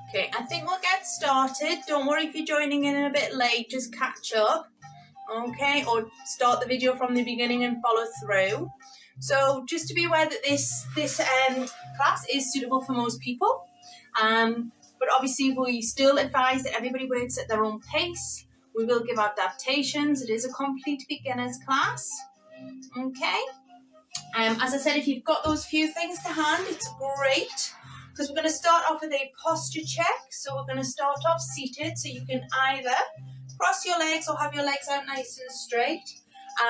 Okay, I think we'll get started. Don't worry if you're joining in a bit late, just catch up, okay, or start the video from the beginning and follow through. So just to be aware that this class is suitable for most people, but obviously we still advise that everybody works at their own pace. We will give adaptations. It is a complete beginners class, okay. As I said, if you've got those few things to hand, it's great, because we're going to start off with a posture check. So we're going to start off seated, so you can either cross your legs or have your legs out nice and straight,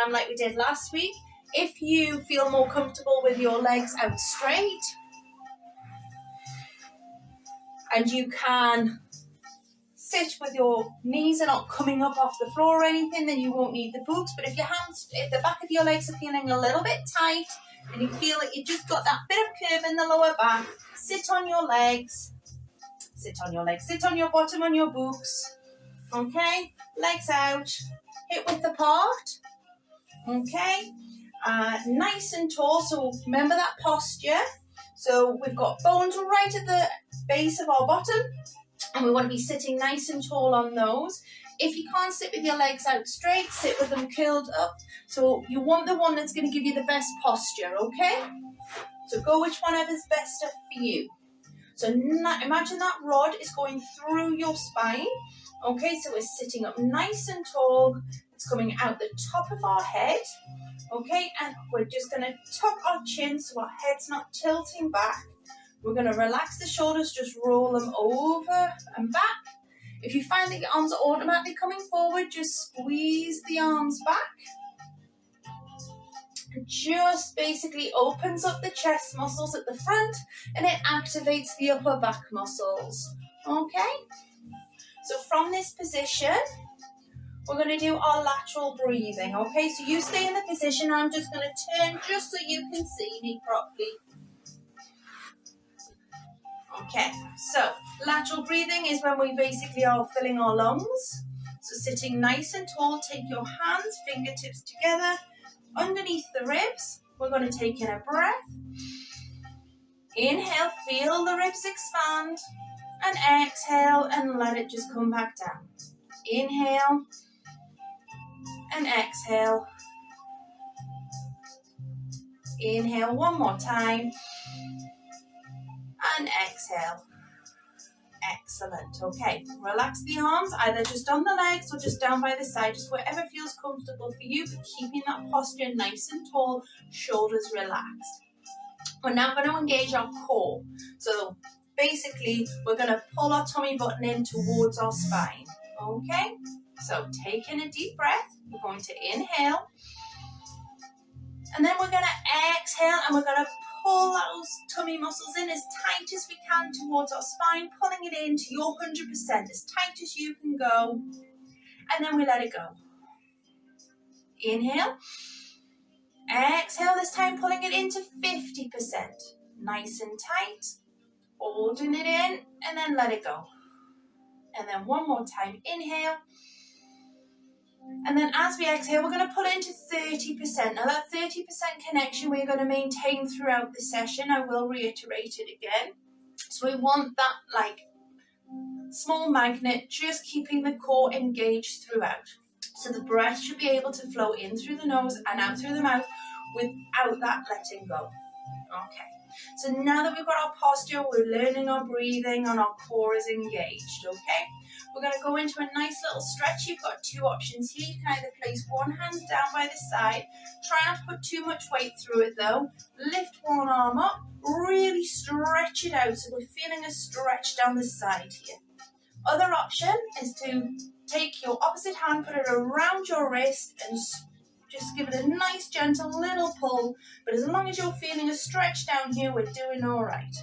like we did last week. If you feel more comfortable with your legs out straight, and you can sit with your knees are not coming up off the floor or anything, then you won't need the boots. But if the back of your legs are feeling a little bit tight and you feel like you've just got that bit of curve in the lower back, sit on your legs, sit on your bottom on your boots, okay, legs out, hip width apart, okay, nice and tall. So remember that posture. So we've got bones right at the base of our bottom, and we want to be sitting nice and tall on those. If you can't sit with your legs out straight, sit with them curled up. So you want the one that's going to give you the best posture, okay? So go which one is best for you. So imagine that rod is going through your spine, okay? So we're sitting up nice and tall. It's coming out the top of our head, okay? And we're just going to tuck our chin so our head's not tilting back. We're going to relax the shoulders, just roll them over and back. If you find that your arms are automatically coming forward, just squeeze the arms back. It just basically opens up the chest muscles at the front, and it activates the upper back muscles. Okay? So from this position, we're going to do our lateral breathing. Okay? So you stay in the position. I'm just going to turn just so you can see me properly. Okay, so lateral breathing is when we basically are filling our lungs. So sitting nice and tall, take your hands, fingertips together, underneath the ribs. We're going to take in a breath. Inhale, feel the ribs expand, and exhale and let it just come back down. Inhale and exhale. Inhale one more time. And exhale. Excellent. Okay, relax the arms, either just on the legs or just down by the side, just wherever feels comfortable for you, but keeping that posture nice and tall, shoulders relaxed. We're now going to engage our core. So basically, we're going to pull our tummy button in towards our spine. Okay, so take in a deep breath. We're going to inhale. And then we're going to exhale, and we're going to pull those tummy muscles in as tight as we can towards our spine, pulling it in to your 100%, as tight as you can go. And then we let it go. Inhale. Exhale, this time pulling it into 50%. Nice and tight. Holding it in, and then let it go. And then one more time. Inhale. And then as we exhale, we're going to pull it into 30%. Now that 30% connection we're going to maintain throughout the session. I will reiterate it again. So we want that like small magnet, just keeping the core engaged throughout. So the breath should be able to flow in through the nose and out through the mouth without that letting go. Okay. So now that we've got our posture, we're learning our breathing and our core is engaged, okay? We're going to go into a nice little stretch. You've got two options here. You can either place one hand down by the side. Try not to put too much weight through it though. Lift one arm up. Really stretch it out so we're feeling a stretch down the side here. Other option is to take your opposite hand, put it around your wrist and just give it a nice gentle little pull. But as long as you're feeling a stretch down here, we're doing all right.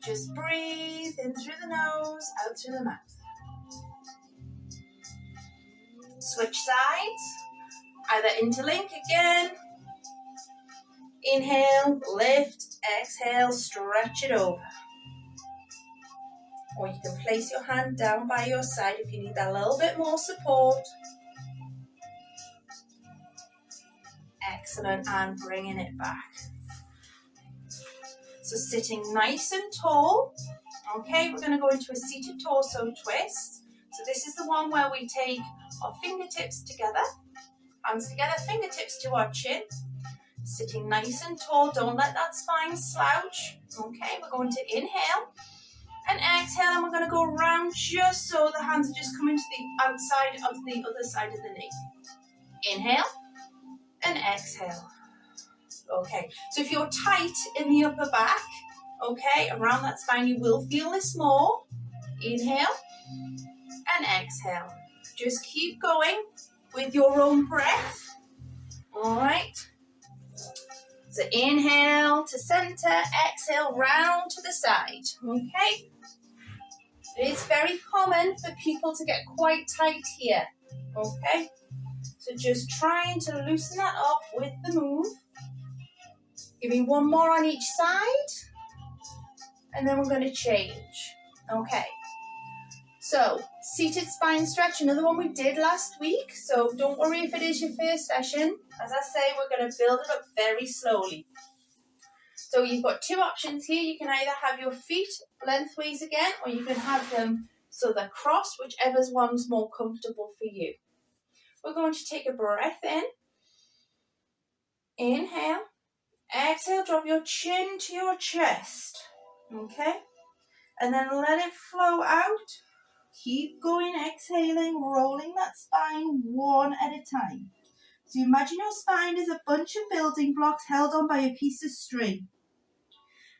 Just breathe in through the nose, out through the mouth. Switch sides. Either interlink again. Inhale, lift, exhale, stretch it over. Or you can place your hand down by your side if you need that little bit more support. Excellent, and bringing it back. So sitting nice and tall, Okay, we're going to go into a seated torso twist. So this is the one where we take our fingertips together, hands together, fingertips to our chin, sitting nice and tall. Don't let that spine slouch. Okay, we're going to inhale and exhale, and we're going to go around just so the hands are just coming to the outside of the other side of the knee. Inhale and exhale. Okay, so if you're tight in the upper back, okay, around that spine, you will feel this more. Inhale and exhale. Just keep going with your own breath. All right. So inhale to center, exhale round to the side. Okay. It's very common for people to get quite tight here. Okay. So just trying to loosen that up with the move. Give me one more on each side. And then we're going to change. Okay. So, seated spine stretch, another one we did last week. So don't worry if it is your first session. As I say, we're going to build it up very slowly. So you've got two options here. You can either have your feet lengthways again, or you can have them so they're crossed, whichever one's more comfortable for you. We're going to take a breath in. Inhale. Exhale, drop your chin to your chest. Okay? And then let it flow out. Keep going, exhaling, rolling that spine one at a time. So imagine your spine is a bunch of building blocks held on by a piece of string.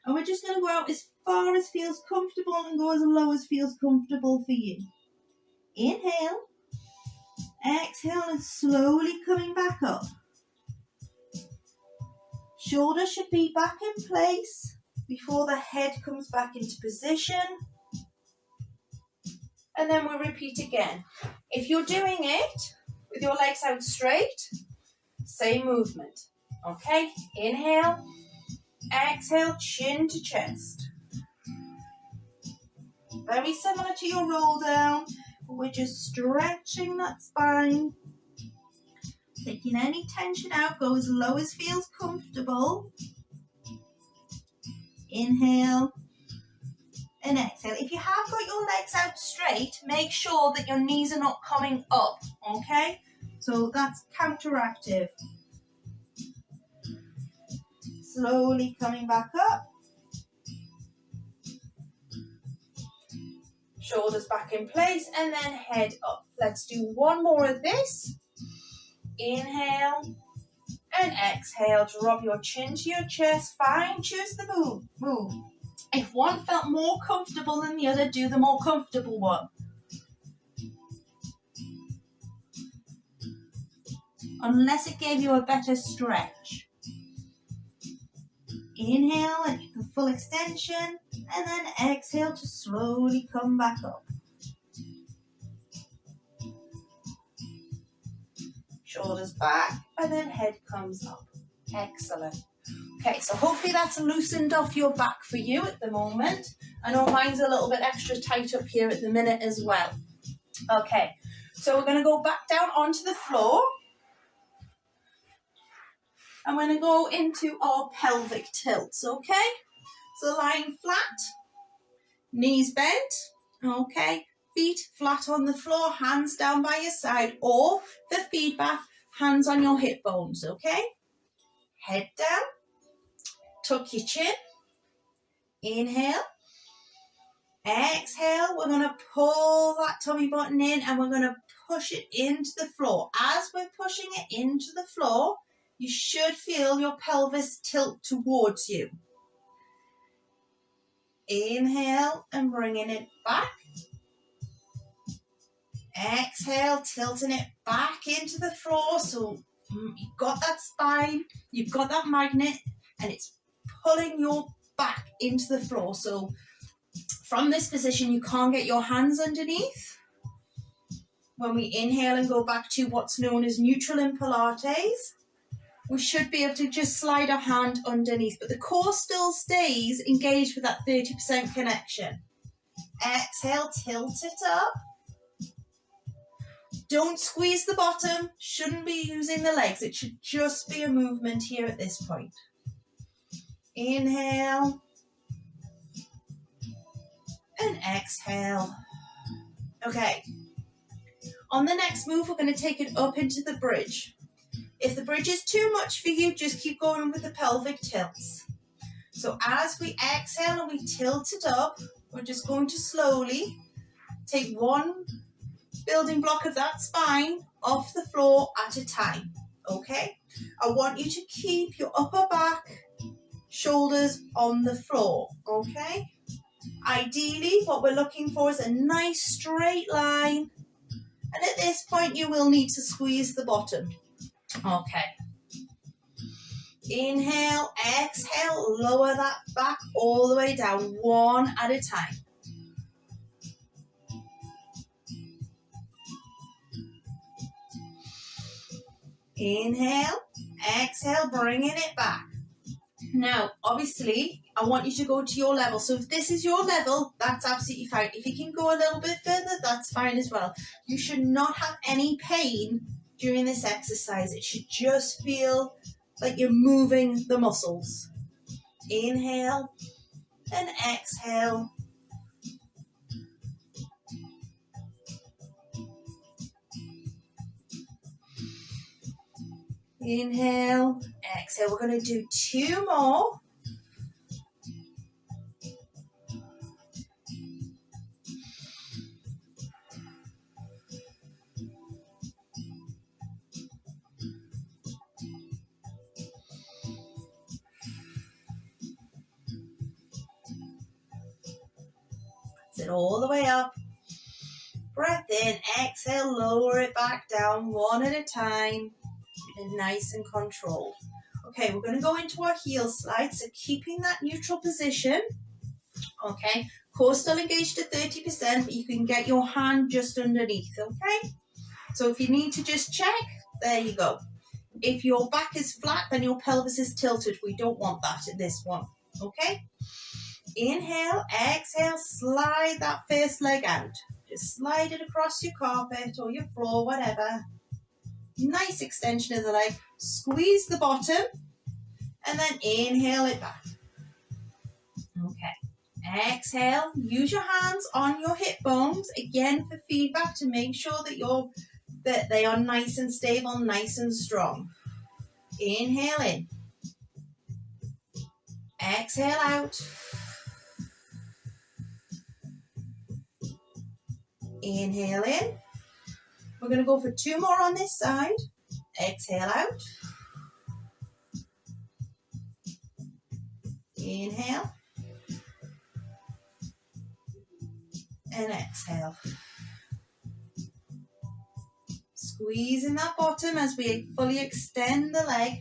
And we're just going to go out as far as feels comfortable and go as low as feels comfortable for you. Inhale. Exhale and slowly coming back up. Shoulders should be back in place before the head comes back into position. And then we'll repeat again. If you're doing it with your legs out straight, same movement. Okay, inhale, exhale, chin to chest. Very similar to your roll down, but we're just stretching that spine. Taking any tension out, go as low as feels comfortable. Inhale. And exhale. If you have got your legs out straight, make sure that your knees are not coming up, okay? So that's counteractive. Slowly coming back up. Shoulders back in place and then head up. Let's do one more of this. Inhale and exhale. Drop your chin to your chest. Fine, choose the move. If one felt more comfortable than the other, do the more comfortable one. Unless it gave you a better stretch. Inhale and get the full extension, and then exhale to slowly come back up. Shoulders back, and then head comes up. Excellent. Okay, so hopefully that's loosened off your back for you at the moment. I know mine's a little bit extra tight up here at the minute as well. Okay, so we're going to go back down onto the floor. I'm going to go into our pelvic tilts, okay? So lying flat, knees bent, okay? Feet flat on the floor, hands down by your side, or the feedback, hands on your hip bones, okay? Head down. Tuck your chin, inhale, exhale, we're going to pull that tummy button in and we're going to push it into the floor. As we're pushing it into the floor, you should feel your pelvis tilt towards you. Inhale and bringing it back. Exhale, tilting it back into the floor. So you've got that spine, you've got that magnet, and it's pulling your back into the floor. So from this position, you can't get your hands underneath. When we inhale and go back to what's known as neutral in Pilates, we should be able to just slide our hand underneath, but the core still stays engaged with that 30% connection. Exhale, tilt it up. Don't squeeze the bottom, shouldn't be using the legs. It should just be a movement here at this point. Inhale. exhale. Okay. On the next move, we're going to take it up into the bridge. If the bridge is too much for you, just keep going with the pelvic tilts. So as we exhale and we tilt it up, we're just going to slowly take one building block of that spine off the floor at a time, okay? I want you to keep your upper back, shoulders on the floor, okay? Ideally, what we're looking for is a nice straight line, and at this point, you will need to squeeze the bottom, okay? Inhale, exhale, lower that back all the way down, one at a time. Inhale, exhale, bringing it back. Now, obviously, I want you to go to your level. So if this is your level, that's absolutely fine. If you can go a little bit further, that's fine as well. You should not have any pain during this exercise. It should just feel like you're moving the muscles. Inhale and exhale. Inhale, exhale. We're going to do two more. It all the way up. Breath in, exhale, lower it back down one at a time. Keep it nice and controlled. Okay, we're going to go into our heel slide, so keeping that neutral position. Okay, core still engaged at 30%, but you can get your hand just underneath, okay? So if you need to just check, there you go. If your back is flat, then your pelvis is tilted. We don't want that in this one, okay? Inhale, exhale, slide that first leg out. Just slide it across your carpet or your floor, whatever. Nice extension of the leg. Squeeze the bottom and then inhale it back. Okay. Exhale. Use your hands on your hip bones again for feedback to make sure that they are nice and stable, nice and strong. Inhale in. Exhale out. Inhale in. We're going to go for two more on this side. Exhale out. Inhale. And exhale. Squeezing that bottom as we fully extend the leg.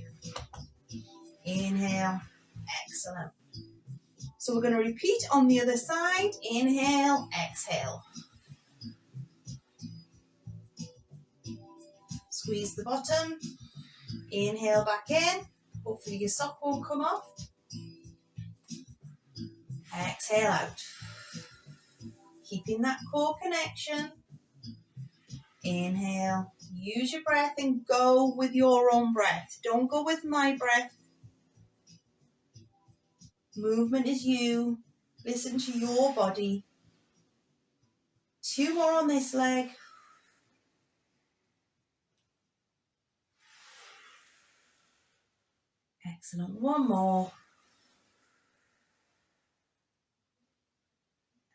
Inhale. Excellent. So we're going to repeat on the other side. Inhale, exhale. Squeeze the bottom. Inhale back in. Hopefully your sock won't come off. Exhale out. Keeping that core connection. Inhale. Use your breath and go with your own breath. Don't go with my breath. Movement is you. Listen to your body. Two more on this leg. Excellent. One more.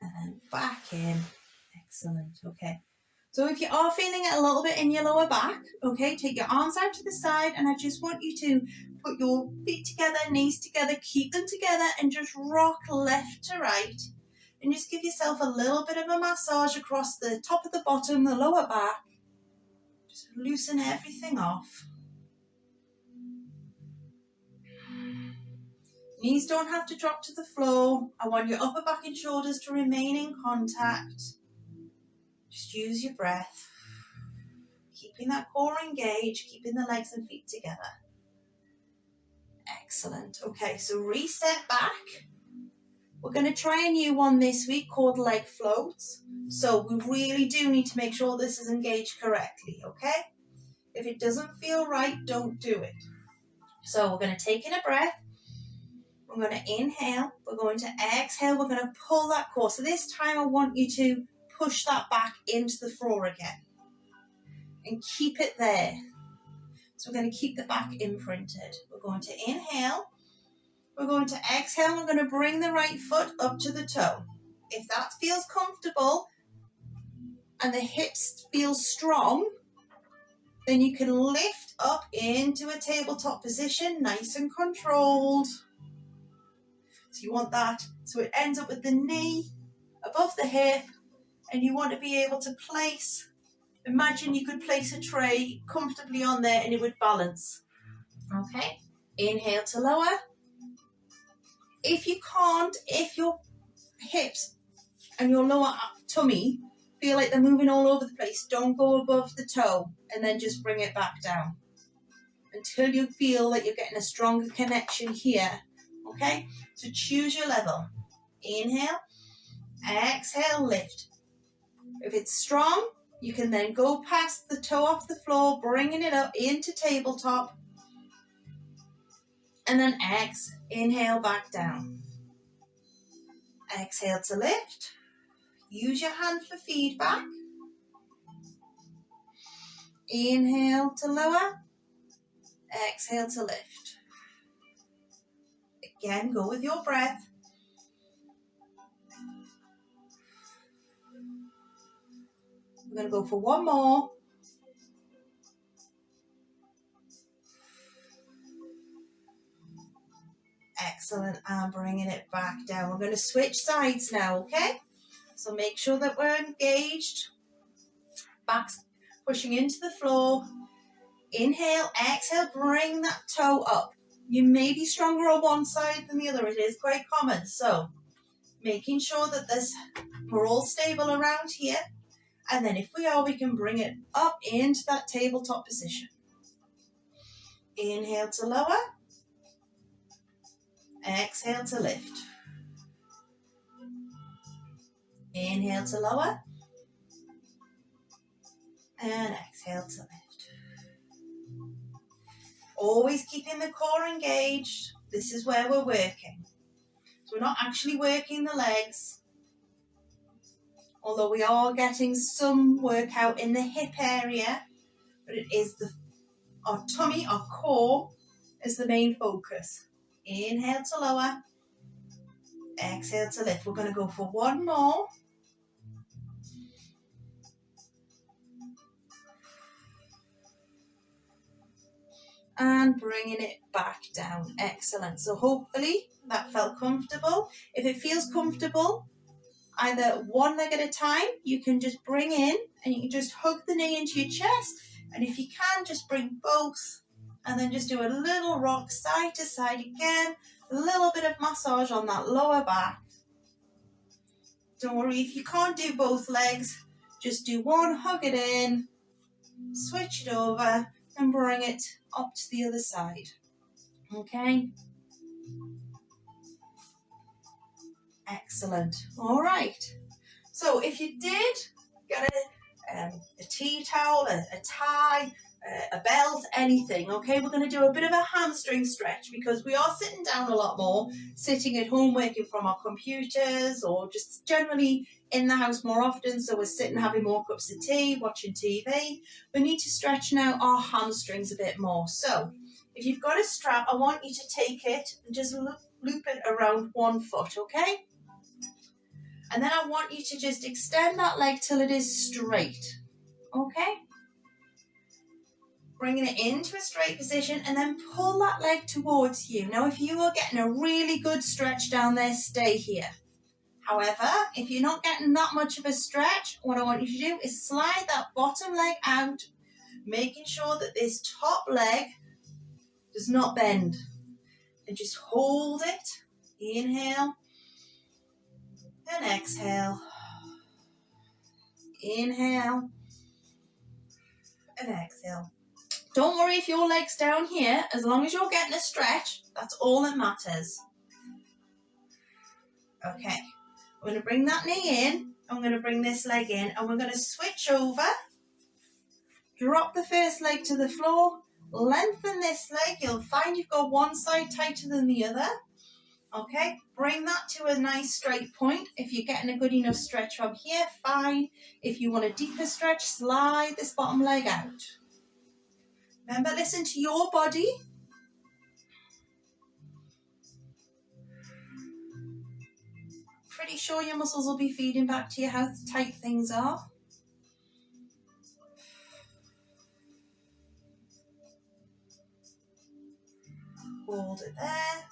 And then back in. Excellent. Okay. So if you are feeling it a little bit in your lower back, okay, take your arms out to the side and I just want you to put your feet together, knees together, keep them together and just rock left to right. And just give yourself a little bit of a massage across the top of the bottom, the lower back. Just loosen everything off. Knees don't have to drop to the floor. I want your upper back and shoulders to remain in contact. Just use your breath. Keeping that core engaged, keeping the legs and feet together. Excellent. Okay, so reset back. We're going to try a new one this week called leg floats. So we really do need to make sure this is engaged correctly, okay? If it doesn't feel right, don't do it. So we're going to take in a breath. We're going to inhale, we're going to exhale, we're going to pull that core. So this time I want you to push that back into the floor again and keep it there. So we're going to keep the back imprinted. We're going to inhale, we're going to exhale, we're going to bring the right foot up to the toe. If that feels comfortable and the hips feel strong, then you can lift up into a tabletop position, nice and controlled. So you want that, so it ends up with the knee above the hip, and you want to be able to place, imagine you could place a tray comfortably on there and it would balance. Okay, inhale to lower. If you can't, if your hips and your lower tummy feel like they're moving all over the place, don't go above the toe and then just bring it back down until you feel that you're getting a stronger connection here. Okay, so choose your level. Inhale, exhale, lift. If it's strong, you can then go past the toe off the floor, bringing it up into tabletop, and then inhale back down. Exhale to lift. Use your hand for feedback. Inhale to lower, exhale to lift. Again, go with your breath. We're going to go for one more. Excellent, and bringing it back down. We're going to switch sides now, okay? So make sure that we're engaged. Back's pushing into the floor. Inhale, exhale, bring that toe up. You may be stronger on one side than the other. It is quite common. So making sure that we're all stable around here. And then if we are, we can bring it up into that tabletop position. Inhale to lower. Exhale to lift. Inhale to lower. And exhale to lift. Always keeping the core engaged. This is where we're working. So we're not actually working the legs, although we are getting some workout in the hip area, but it is our tummy, our core is the main focus. Inhale to lower, exhale to lift. We're going to go for one more. And bringing it back down. Excellent. So hopefully that felt comfortable. If it feels comfortable, either one leg at a time, you can just bring in and you can just hug the knee into your chest. And if you can, just bring both and then just do a little rock side to side again. A little bit of massage on that lower back. Don't worry if you can't do both legs. Just do one, hug it in, switch it over and bring it up to the other side. Okay. Excellent. All right. So if you did get a tea towel, a tie, a belt, anything, okay, we're going to do a bit of a hamstring stretch because we are sitting down a lot more, sitting at home working from our computers or just generally in the house more often. So we're sitting having more cups of tea, watching TV. We need to stretch now our hamstrings a bit more. So if you've got a strap, I want you to take it and just loop it around 1 foot, okay? And then I want you to just extend that leg till it is straight, okay? Bringing it into a straight position and then pull that leg towards you. Now, if you are getting a really good stretch down there, stay here. However, if you're not getting that much of a stretch, what I want you to do is slide that bottom leg out, making sure that this top leg does not bend. And just hold it. Inhale. And exhale. Inhale. And exhale. Don't worry if your leg's down here. As long as you're getting a stretch, that's all that matters. Okay. I'm going to bring that knee in. I'm going to bring this leg in. And we're going to switch over. Drop the first leg to the floor. Lengthen this leg. You'll find you've got one side tighter than the other. Okay, bring that to a nice straight point. If you're getting a good enough stretch from here, fine. If you want a deeper stretch, slide this bottom leg out. Remember, listen to your body. Pretty sure your muscles will be feeding back to you how tight things are. Hold it there.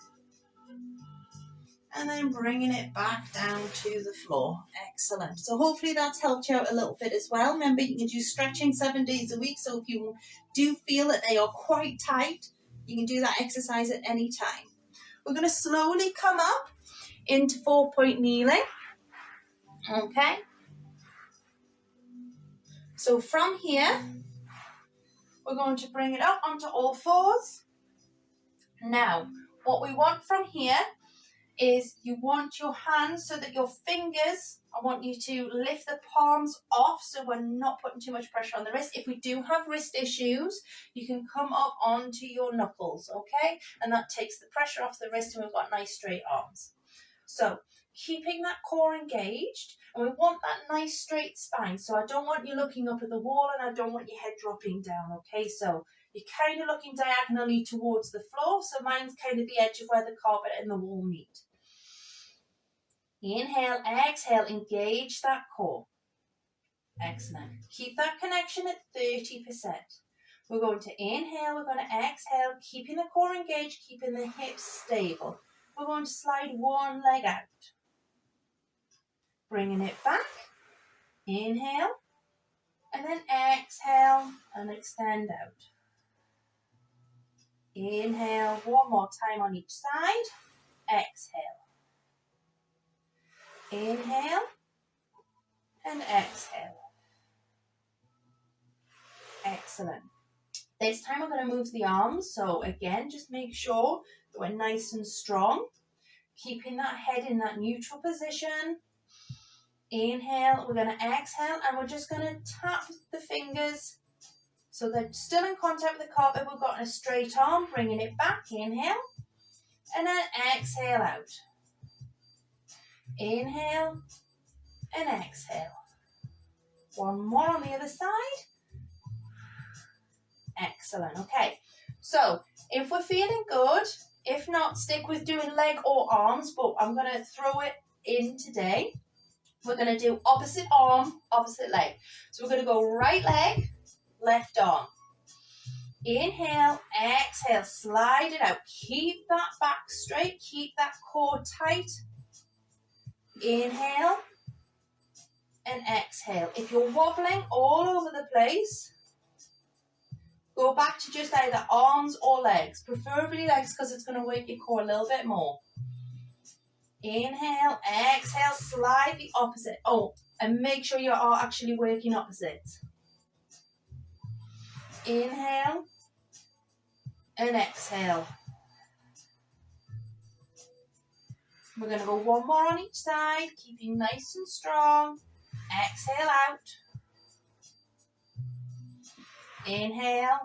And then bringing it back down to the floor. Excellent. So hopefully that's helped you out a little bit as well. Remember, you can do stretching 7 days a week. So if you do feel that they are quite tight, you can do that exercise at any time. We're going to slowly come up into 4-point kneeling. Okay. So from here, we're going to bring it up onto all fours. Now, what we want from here is you want your hands so that your fingers, I want you to lift the palms off so we're not putting too much pressure on the wrist. If we do have wrist issues, you can come up onto your knuckles, okay? And that takes the pressure off the wrist and we've got nice straight arms. So keeping that core engaged, and we want that nice straight spine. So I don't want you looking up at the wall and I don't want your head dropping down, okay? So you're kind of looking diagonally towards the floor, so mine's kind of the edge of where the carpet and the wall meet. Inhale, exhale, engage that core. Excellent. Keep that connection at 30%. We're going to inhale, we're going to exhale, keeping the core engaged, keeping the hips stable. We're going to slide one leg out. Bringing it back. Inhale, and then exhale and extend out. Inhale, one more time on each side. Exhale. Inhale and exhale. Excellent. This time we're going to move the arms. So again, just make sure that we're nice and strong. Keeping that head in that neutral position. Inhale, we're going to exhale and we're just going to tap the fingers so they're still in contact with the carpet. We've got a straight arm, bringing it back. Inhale and then exhale out. Inhale and exhale. One more on the other side. Excellent. Okay, so if we're feeling good, if not, stick with doing leg or arms, but I'm going to throw it in today. We're going to do opposite arm, opposite leg. So we're going to go right leg, left arm. Inhale, exhale, slide it out. Keep that back straight, keep that core tight. Inhale and exhale. If you're wobbling all over the place, go back to just either arms or legs, preferably legs because it's going to work your core a little bit more. Inhale, exhale, slide the opposite. Oh, and make sure you are actually working opposites. Inhale and exhale. We're going to go one more on each side, keeping nice and strong. Exhale out. Inhale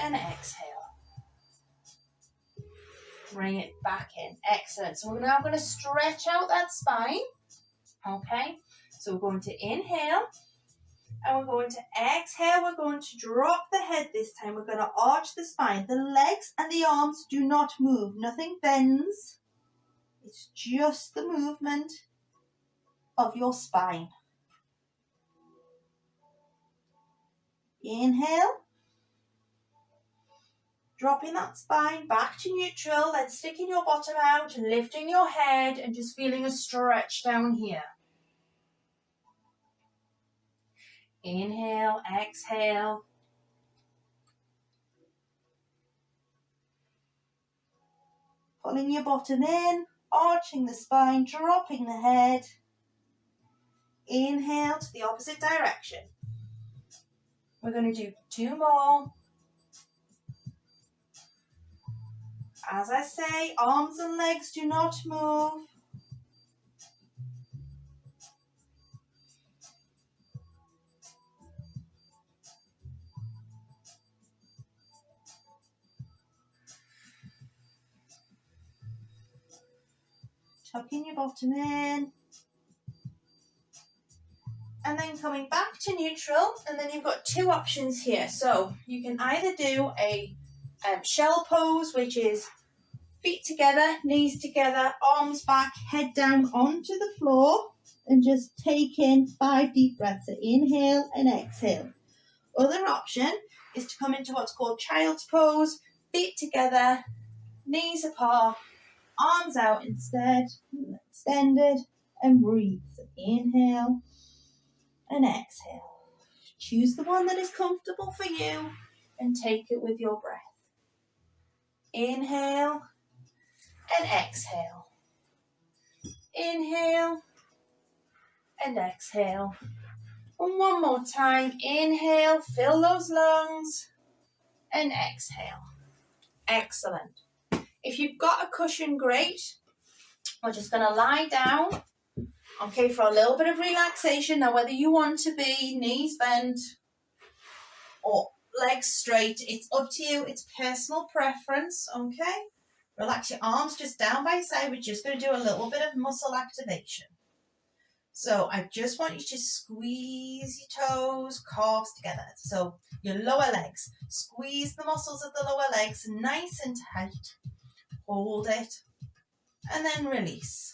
and exhale. Bring it back in. Excellent. So we're now going to stretch out that spine. Okay. So we're going to inhale and we're going to exhale. We're going to drop the head this time. We're going to arch the spine. The legs and the arms do not move. Nothing bends. It's just the movement of your spine. Inhale. Dropping that spine back to neutral, then sticking your bottom out and lifting your head and just feeling a stretch down here. Inhale, exhale. Pulling your bottom in, arching the spine, dropping the head. Inhale to the opposite direction. We're going to do 2 more. As I say, arms and legs do not move. tucking your bottom in, and then coming back to neutral. And then you've got two options here. So you can either do a shell pose, which is feet together, knees together, arms back, head down onto the floor, and just take in 5 deep breaths. So inhale and exhale. Other option is to come into what's called child's pose, feet together, knees apart, arms out instead, extended, and breathe. So inhale and exhale. Choose the one that is comfortable for you and take it with your breath. Inhale and exhale. Inhale and exhale. And one more time. Inhale, fill those lungs, and exhale. Excellent. If you've got a cushion, great. We're just going to lie down, okay, for a little bit of relaxation. Now, whether you want to be knees bent or legs straight, it's up to you. It's personal preference, okay? Relax your arms just down by your side. We're just going to do a little bit of muscle activation. So I just want you to squeeze your toes, calves together. So your lower legs, squeeze the muscles of the lower legs nice and tight. Hold it and then release.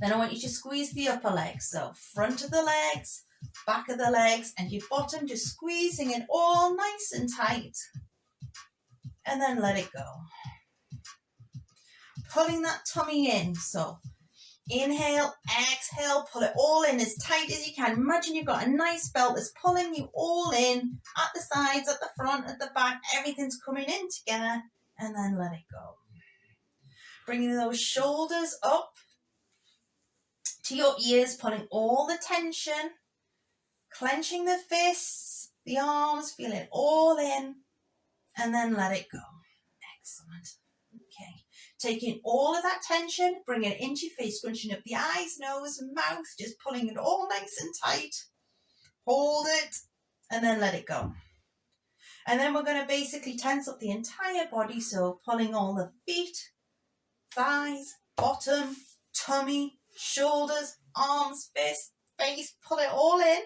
Then I want you to squeeze the upper legs. So front of the legs, back of the legs, and your bottom, just squeezing it all nice and tight. And then let it go. Pulling that tummy in. So inhale, exhale, pull it all in as tight as you can. Imagine you've got a nice belt that's pulling you all in at the sides, at the front, at the back. Everything's coming in together, and then let it go. Bringing those shoulders up to your ears, pulling all the tension, clenching the fists, the arms, feel it all in, and then let it go. Excellent. Okay. Taking all of that tension, bringing it into your face, scrunching up the eyes, nose, and mouth, just pulling it all nice and tight. Hold it, and then let it go. And then we're going to basically tense up the entire body, so pulling all the feet, thighs, bottom, tummy, shoulders, arms, fists, face, pull it all in.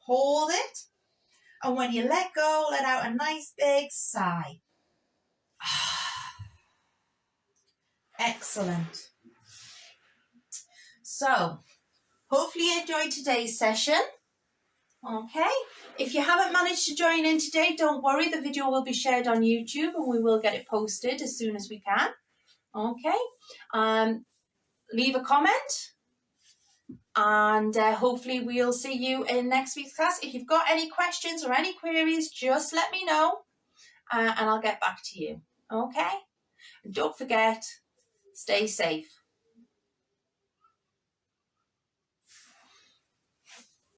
Hold it. And when you let go, let out a nice big sigh. Excellent. So, hopefully you enjoyed today's session. Okay. If you haven't managed to join in today, don't worry. The video will be shared on YouTube and we will get it posted as soon as we can. Okay. Leave a comment. And hopefully we'll see you in next week's class. If you've got any questions or any queries, just let me know and I'll get back to you. Okay? And don't forget, stay safe.